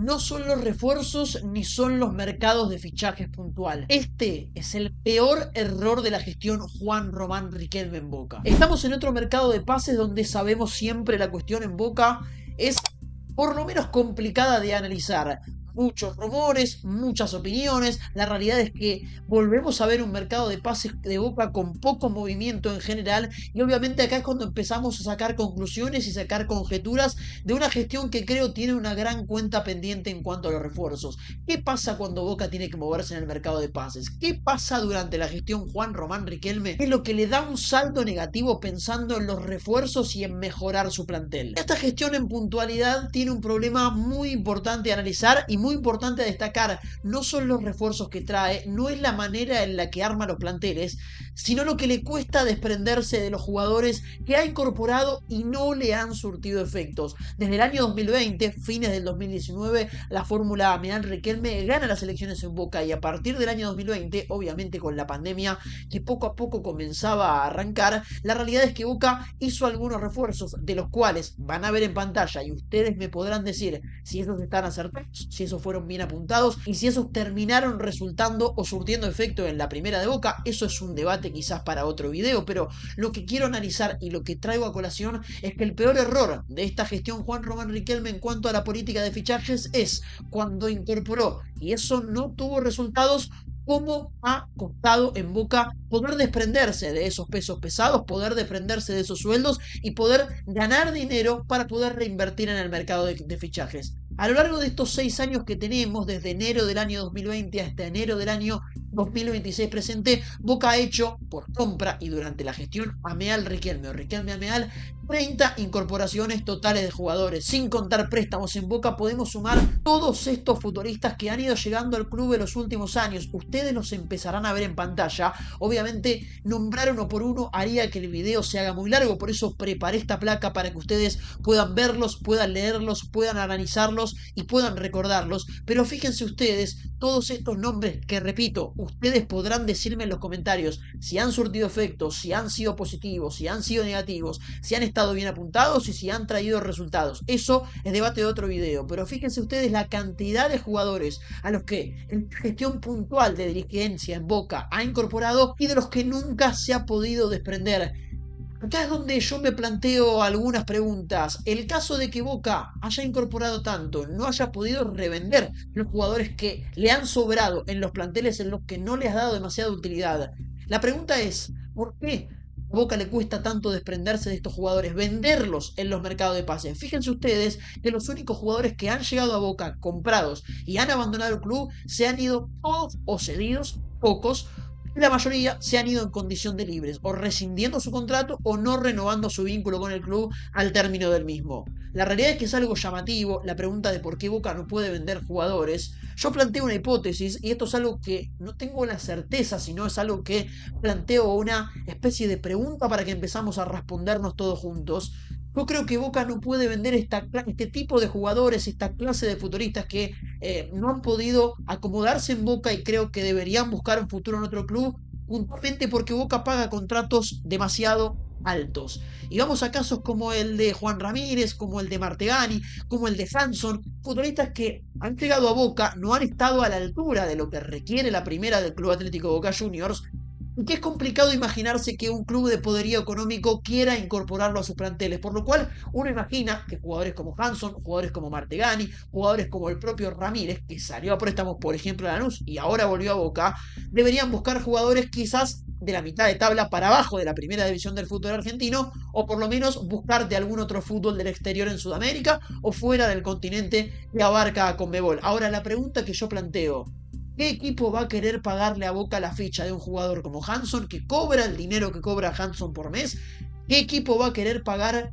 No son los refuerzos ni son los mercados de fichajes puntual. Este es el peor error de la gestión Juan Román Riquelme en Boca. Estamos en otro mercado de pases donde sabemos siempre la cuestión en Boca es por lo menos complicada de analizar. Muchos rumores, muchas opiniones. La realidad es que volvemos a ver un mercado de pases de Boca con poco movimiento en general, y obviamente acá es cuando empezamos a sacar conclusiones y sacar conjeturas de una gestión que creo tiene una gran cuenta pendiente en cuanto a los refuerzos. ¿Qué pasa cuando Boca tiene que moverse en el mercado de pases? ¿Qué pasa durante la gestión Juan Román Riquelme? ¿Qué es lo que le da un saldo negativo pensando en los refuerzos y en mejorar su plantel? Esta gestión en puntualidad tiene un problema muy importante a analizar y muy importante a destacar. No son los refuerzos que trae, no es la manera en la que arma los planteles, sino lo que le cuesta desprenderse de los jugadores que ha incorporado y no le han surtido efectos. Desde el año 2020, fines del 2019, la fórmula Ameal Riquelme gana las elecciones en Boca, y a partir del año 2020, obviamente con la pandemia que poco a poco comenzaba a arrancar, la realidad es que Boca hizo algunos refuerzos, de los cuales van a ver en pantalla y ustedes me podrán decir si esos están acertados, si esos fueron bien apuntados y si esos terminaron resultando o surtiendo efecto en la primera de Boca. Eso es un debate quizás para otro video, pero lo que quiero analizar y lo que traigo a colación es que el peor error de esta gestión Juan Román Riquelme en cuanto a la política de fichajes es cuando incorporó, y eso no tuvo resultados, cómo ha costado en Boca poder desprenderse de esos pesos pesados, poder desprenderse de esos sueldos y poder ganar dinero para poder reinvertir en el mercado de fichajes. A lo largo de estos 6 años que tenemos, desde enero del año 2020 hasta enero del año 2026 presente, Boca ha hecho por compra y durante la gestión Ameal Riquelme o Riquelme Ameal 30 incorporaciones totales de jugadores. Sin contar préstamos, en Boca podemos sumar todos estos futbolistas que han ido llegando al club en los últimos años. Ustedes los empezarán a ver en pantalla. Obviamente nombrar uno por uno haría que el video se haga muy largo, por eso preparé esta placa para que ustedes puedan verlos, puedan leerlos, puedan analizarlos y puedan recordarlos. Pero fíjense ustedes, todos estos nombres que, repito, ustedes podrán decirme en los comentarios si han surtido efectos, si han sido positivos, si han sido negativos, si han estado bien apuntados y si han traído resultados. Eso es debate de otro video, pero fíjense ustedes la cantidad de jugadores a los que en gestión puntual de dirigencia en Boca ha incorporado y de los que nunca se ha podido desprender. Acá es donde yo me planteo algunas preguntas. El caso de que Boca haya incorporado tanto, no haya podido revender los jugadores que le han sobrado en los planteles en los que no le has dado demasiada utilidad. La pregunta es, ¿por qué a Boca le cuesta tanto desprenderse de estos jugadores, venderlos en los mercados de pases? Fíjense ustedes que los únicos jugadores que han llegado a Boca comprados y han abandonado el club se han ido todos o cedidos, pocos. La mayoría se han ido en condición de libres, o rescindiendo su contrato o no renovando su vínculo con el club al término del mismo. La realidad es que es algo llamativo la pregunta de por qué Boca no puede vender jugadores. Yo planteo una hipótesis, y esto es algo que no tengo la certeza, sino es algo que planteo una especie de pregunta para que empezamos a respondernos todos juntos. Yo creo que Boca no puede vender este tipo de jugadores, esta clase de futbolistas que no han podido acomodarse en Boca y creo que deberían buscar un futuro en otro club, puntualmente porque Boca paga contratos demasiado altos. Y vamos a casos como el de Juan Ramírez, como el de Martegani, como el de Hanson, futbolistas que han llegado a Boca, no han estado a la altura de lo que requiere la primera del Club Atlético Boca Juniors, y que es complicado imaginarse que un club de poderío económico quiera incorporarlo a sus planteles, por lo cual uno imagina que jugadores como Hanson, jugadores como Martegani, jugadores como el propio Ramírez, que salió a préstamos por ejemplo a Lanús y ahora volvió a Boca, deberían buscar jugadores quizás de la mitad de tabla para abajo de la primera división del fútbol argentino, o por lo menos buscar de algún otro fútbol del exterior en Sudamérica o fuera del continente que abarca a Conmebol. Ahora la pregunta que yo planteo: ¿qué equipo va a querer pagarle a Boca la ficha de un jugador como Hanson, que cobra el dinero que cobra Hanson por mes? ¿Qué equipo va a querer pagar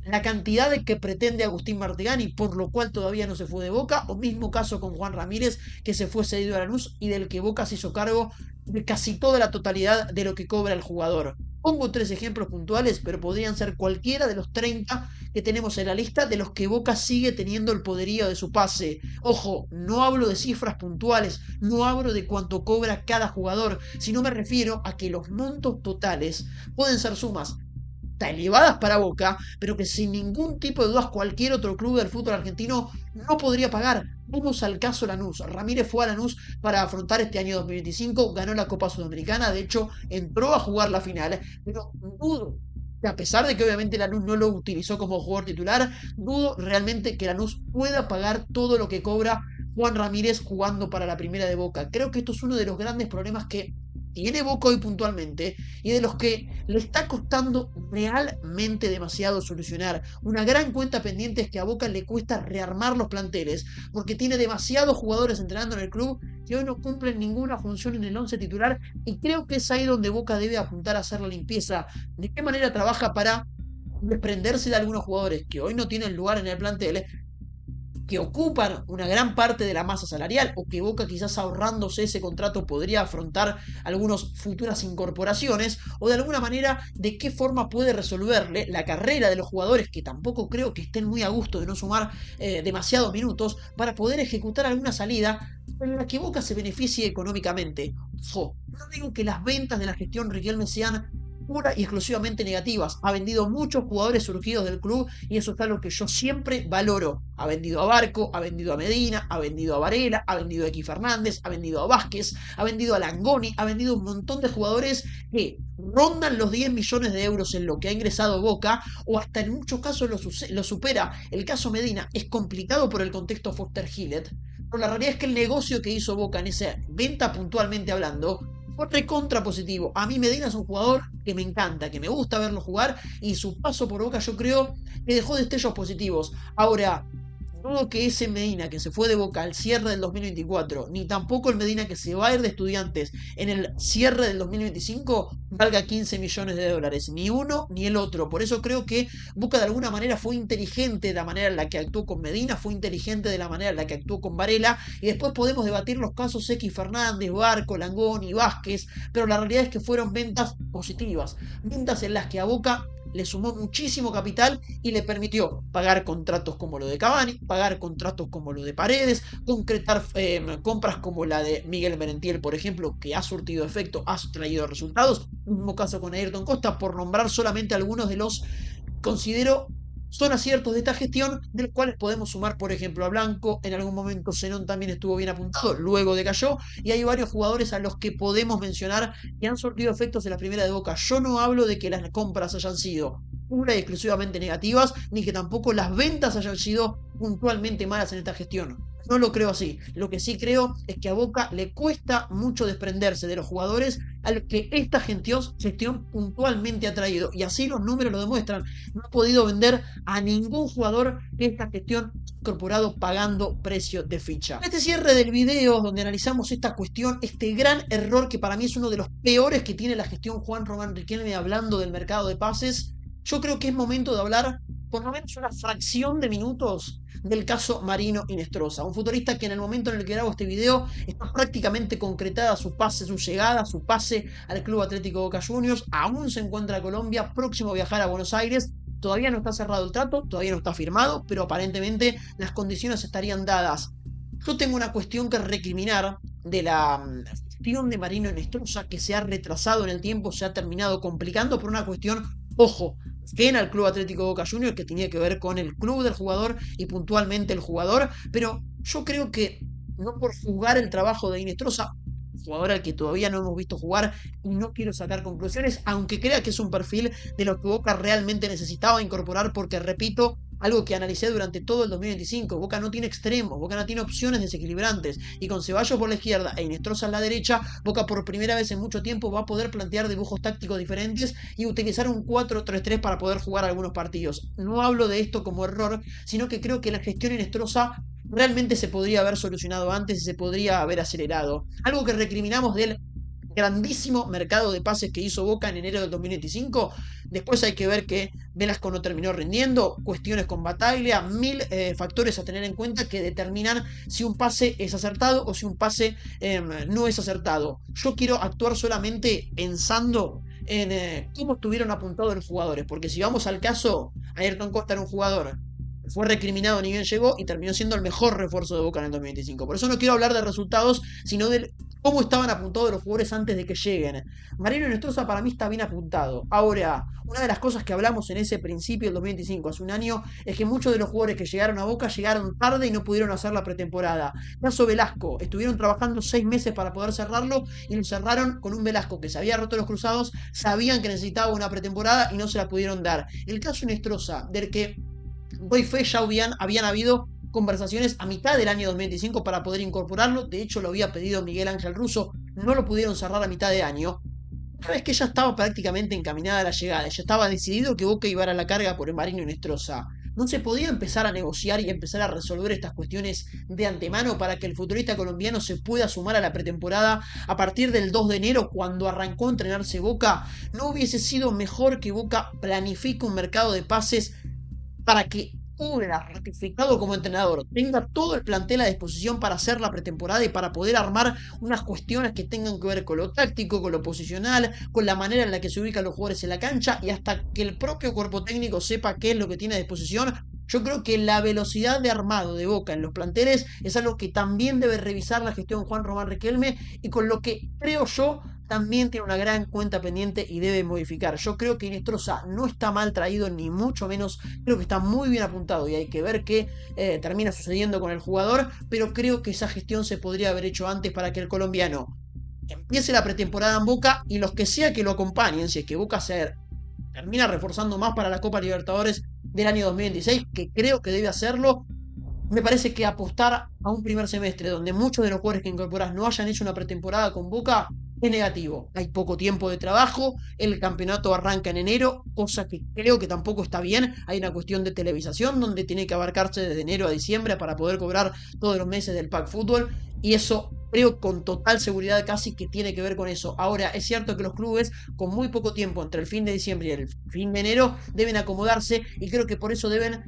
la cantidad de que pretende Agustín Martegani, por lo cual todavía no se fue de Boca? O mismo caso con Juan Ramírez, que se fue cedido a Lanús y del que Boca se hizo cargo de casi toda la totalidad de lo que cobra el jugador. Pongo 3 ejemplos puntuales, pero podrían ser cualquiera de los 30 que tenemos en la lista de los que Boca sigue teniendo el poderío de su pase. Ojo, no hablo de cifras puntuales, no hablo de cuánto cobra cada jugador, sino me refiero a que los montos totales pueden ser sumas hasta elevadas para Boca, pero que sin ningún tipo de dudas cualquier otro club del fútbol argentino no podría pagar. Vamos al caso Lanús. Ramírez fue a Lanús para afrontar este año 2025, ganó la Copa Sudamericana, de hecho entró a jugar la final, pero dudo que a pesar de que obviamente Lanús no lo utilizó como jugador titular, dudo realmente que Lanús pueda pagar todo lo que cobra Juan Ramírez jugando para la primera de Boca. Creo que esto es uno de los grandes problemas que tiene Boca hoy puntualmente y de los que le está costando realmente demasiado solucionar. Una gran cuenta pendiente es que a Boca le cuesta rearmar los planteles porque tiene demasiados jugadores entrenando en el club que hoy no cumplen ninguna función en el once titular y creo que es ahí donde Boca debe apuntar a hacer la limpieza. ¿De qué manera trabaja para desprenderse de algunos jugadores que hoy no tienen lugar en el plantel, que ocupan una gran parte de la masa salarial o que Boca quizás ahorrándose ese contrato podría afrontar algunas futuras incorporaciones o de alguna manera de qué forma puede resolverle la carrera de los jugadores que tampoco creo que estén muy a gusto de no sumar demasiados minutos para poder ejecutar alguna salida en la que Boca se beneficie económicamente. No digo que las ventas de la gestión Riquelme sean pura y exclusivamente negativas. Ha vendido muchos jugadores surgidos del club y eso es algo que yo siempre valoro. Ha vendido a Barco, ha vendido a Medina, ha vendido a Varela, ha vendido a X Fernández, ha vendido a Vázquez, ha vendido a Langoni, ha vendido un montón de jugadores que rondan los 10 millones de euros en lo que ha ingresado Boca o hasta en muchos casos lo supera. El caso Medina es complicado por el contexto Foster Gillett, pero la realidad es que el negocio que hizo Boca en esa venta puntualmente hablando fue recontra positivo. A mí Medina es un jugador que me encanta, que me gusta verlo jugar y su paso por Boca yo creo que dejó destellos positivos. Ahora, dudo que ese Medina que se fue de Boca al cierre del 2024, ni tampoco el Medina que se va a ir de Estudiantes en el cierre del 2025, valga 15 millones de dólares. Ni uno ni el otro. Por eso creo que Boca de alguna manera fue inteligente de la manera en la que actuó con Medina, fue inteligente de la manera en la que actuó con Varela, y después podemos debatir los casos X Fernández, Barco, Langoni, Vázquez, pero la realidad es que fueron ventas positivas. Ventas en las que a Boca le sumó muchísimo capital y le permitió pagar contratos como lo de Cavani, pagar contratos como lo de Paredes, concretar compras como la de Miguel Merentiel, por ejemplo, que ha surtido efecto, ha traído resultados. Mismo caso con Ayrton Costa, por nombrar solamente algunos de los, considero, son aciertos de esta gestión, de los cuales podemos sumar, por ejemplo, a Blanco. En algún momento Zenón también estuvo bien apuntado, luego decayó, y hay varios jugadores a los que podemos mencionar que han surtido efectos en la primera de Boca. Yo no hablo de que las compras hayan sido pura y exclusivamente negativas, ni que tampoco las ventas hayan sido puntualmente malas en esta gestión. No lo creo así. Lo que sí creo es que a Boca le cuesta mucho desprenderse de los jugadores a los que esta gestión puntualmente ha traído. Y así los números lo demuestran. No ha podido vender a ningún jugador que esta gestión ha incorporado pagando precio de ficha. En este cierre del video, donde analizamos esta cuestión, este gran error que para mí es uno de los peores que tiene la gestión Juan Román Riquelme hablando del mercado de pases, yo creo que es momento de hablar por lo menos una fracción de minutos del caso Marino Hinestrosa, un futbolista que en el momento en el que grabo este video está prácticamente concretada su pase, su llegada, su pase al Club Atlético Boca Juniors, aún se encuentra en Colombia, próximo a viajar a Buenos Aires, todavía no está cerrado el trato, todavía no está firmado, pero aparentemente las condiciones estarían dadas. Yo tengo una cuestión que recriminar de la gestión de Marino Hinestrosa que se ha retrasado en el tiempo, se ha terminado complicando por una cuestión, ojo, ajena al Club Atlético Boca Juniors, que tenía que ver con el club del jugador y puntualmente el jugador, pero yo creo que no por juzgar el trabajo de Hinestrosa, jugador al que todavía no hemos visto jugar y no quiero sacar conclusiones, aunque crea que es un perfil de lo que Boca realmente necesitaba incorporar, porque repito, algo que analicé durante todo el 2025, Boca no tiene extremos, Boca no tiene opciones desequilibrantes, y con Ceballos por la izquierda e Hinestrosa en la derecha, Boca por primera vez en mucho tiempo va a poder plantear dibujos tácticos diferentes y utilizar un 4-3-3 para poder jugar algunos partidos. No hablo de esto como error, sino que creo que la gestión Hinestrosa realmente se podría haber solucionado antes y se podría haber acelerado. Algo que recriminamos del grandísimo mercado de pases que hizo Boca en enero del 2025. Después hay que ver que Velasco no terminó rindiendo, cuestiones con Bataglia, mil factores a tener en cuenta que determinan si un pase es acertado o si un pase no es acertado. Yo quiero actuar solamente pensando en cómo estuvieron apuntados los jugadores, porque si vamos al caso, Ayrton Costa era un jugador, fue recriminado ni bien llegó y terminó siendo el mejor refuerzo de Boca en el 2025. Por eso no quiero hablar de resultados, sino del cómo estaban apuntados los jugadores antes de que lleguen. Marino Inestrosa para mí está bien apuntado. Ahora, una de las cosas que hablamos en ese principio del 2025, hace un año, es que muchos de los jugadores que llegaron a Boca llegaron tarde y no pudieron hacer la pretemporada. Caso Velasco, estuvieron trabajando 6 meses para poder cerrarlo y lo cerraron con un Velasco que se había roto los cruzados, sabían que necesitaba una pretemporada y no se la pudieron dar. El caso Inestrosa, del que doy fe, ya habían habido conversaciones a mitad del año 2025 para poder incorporarlo. De hecho, lo había pedido Miguel Ángel Russo. No lo pudieron cerrar a mitad de año. Una vez que ya estaba prácticamente encaminada a la llegada, ya estaba decidido que Boca iba a la carga por el Marino Inestrosa. ¿No se podía empezar a negociar y empezar a resolver estas cuestiones de antemano para que el futbolista colombiano se pueda sumar a la pretemporada a partir del 2 de enero, cuando arrancó a entrenarse Boca? ¿No hubiese sido mejor que Boca planifique un mercado de pases para que Ubera, ratificado como entrenador, tenga todo el plantel a disposición para hacer la pretemporada y para poder armar unas cuestiones que tengan que ver con lo táctico, con lo posicional, con la manera en la que se ubican los jugadores en la cancha, y hasta que el propio cuerpo técnico sepa qué es lo que tiene a disposición? Yo creo que la velocidad de armado de Boca en los planteles es algo que también debe revisar la gestión Juan Román Riquelme, y con lo que creo yo también tiene una gran cuenta pendiente y debe modificar. Yo creo que Inestrosa no está mal traído, ni mucho menos. Creo que está muy bien apuntado y hay que ver qué termina sucediendo con el jugador, pero creo que esa gestión se podría haber hecho antes para que el colombiano empiece la pretemporada en Boca, y los que sea que lo acompañen, si es que Boca se termina reforzando más para la Copa Libertadores del año 2026, que creo que debe hacerlo. Me parece que apostar a un primer semestre donde muchos de los jugadores que incorporas no hayan hecho una pretemporada con Boca es negativo. Hay poco tiempo de trabajo, el campeonato arranca en enero, cosa que creo que tampoco está bien. Hay una cuestión de televisación donde tiene que abarcarse desde enero a diciembre para poder cobrar todos los meses del Pack Fútbol, y eso creo con total seguridad casi que tiene que ver con eso. Ahora, es cierto que los clubes con muy poco tiempo entre el fin de diciembre y el fin de enero deben acomodarse, y creo que por eso deben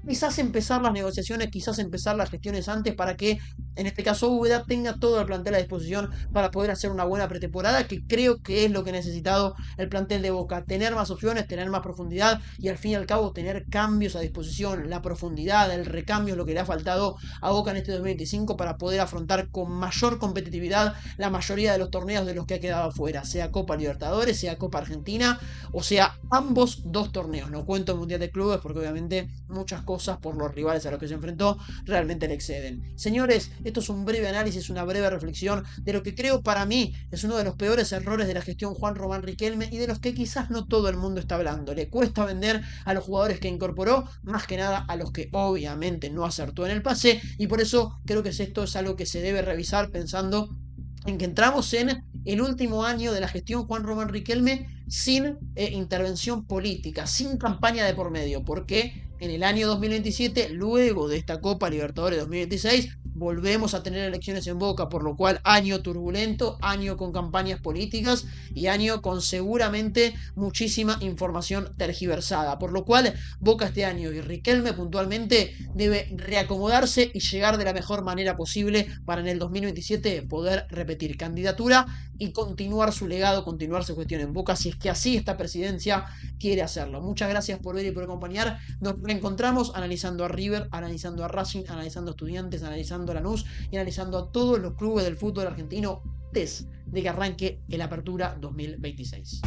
quizás empezar las negociaciones, quizás empezar las gestiones antes, para que en este caso Úbeda tenga todo el plantel a disposición para poder hacer una buena pretemporada, que creo que es lo que ha necesitado el plantel de Boca: tener más opciones, tener más profundidad y al fin y al cabo tener cambios a disposición. La profundidad, el recambio es lo que le ha faltado a Boca en este 2025 para poder afrontar con mayor competitividad la mayoría de los torneos de los que ha quedado afuera, sea Copa Libertadores, sea Copa Argentina, o sea ambos dos torneos. No cuento el Mundial de Clubes porque obviamente muchas cosas por los rivales a los que se enfrentó realmente le exceden. Señores, esto es un breve análisis, una breve reflexión de lo que creo para mí es uno de los peores errores de la gestión Juan Román Riquelme, y de los que quizás no todo el mundo está hablando. Le cuesta vender a los jugadores que incorporó, más que nada a los que obviamente no acertó en el pase, y por eso creo que esto es algo que se debe revisar, pensando en que entramos en el último año de la gestión Juan Román Riquelme sin intervención política, sin campaña de por medio, porque en el año 2027, luego de esta Copa Libertadores 2026, volvemos a tener elecciones en Boca, por lo cual año turbulento, año con campañas políticas y año con seguramente muchísima información tergiversada, por lo cual Boca este año y Riquelme puntualmente debe reacomodarse y llegar de la mejor manera posible para en el 2027 poder repetir candidatura y continuar su legado, continuar su gestión en Boca, si es que así esta presidencia quiere hacerlo. Muchas gracias por ver y por acompañar. Nos reencontramos analizando a River, analizando a Racing, analizando a Estudiantes, analizando a Lanús y analizando a todos los clubes del fútbol argentino antes de que arranque el Apertura 2026.